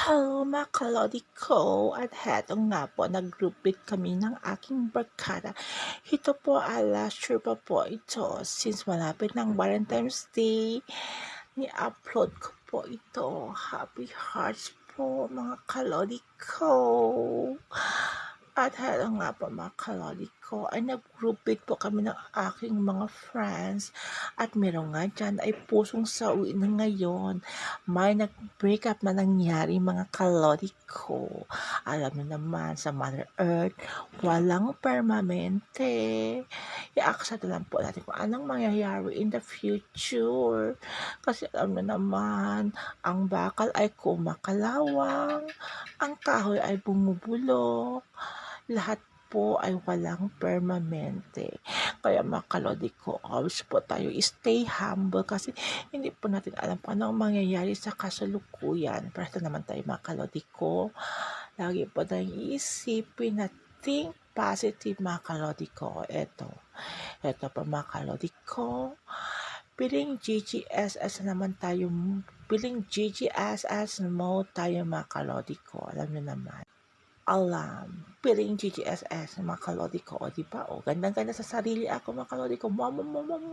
Hello mga kalodi ko, at heto nga po, nag-group meet kami ng aking barkada. Ito po last year pa po ito, since malapit ng Valentine's Day, ni-upload ko po ito. Happy hearts po mga kalodi ko. At heto nga po mga kalodi ko, ay nag-group meet po kami ng aking mga friends. At meron nga dyan ay pusong sawi na ngayon. May nag-break up na nangyari mga kalodi ko. Alam mo naman sa Mother Earth, walang permanente. I-accept lang po natin kung anong mangyayari in the future. Kasi alam mo naman, ang bakal ay kumakalawang, ang kahoy ay bumubulok, lahat po ay walang permanente. Kaya mga kalodi ko, always po tayo stay humble kasi hindi po natin alam kung ano ang mangyayari sa kasalukuyan. Pero ito naman tayo mga kalodi ko, lagi po tayong iisipin na think positive mga kalodi ko. Ito pa mga kalodi ko, piling GGSS naman tayo, piling GGSS mode tayo mga kalodi ko. Alam niyo naman. Piling GGSS mga kalodi ko, o diba? O, gandang-ganda sa sarili ako mga kalodi ko.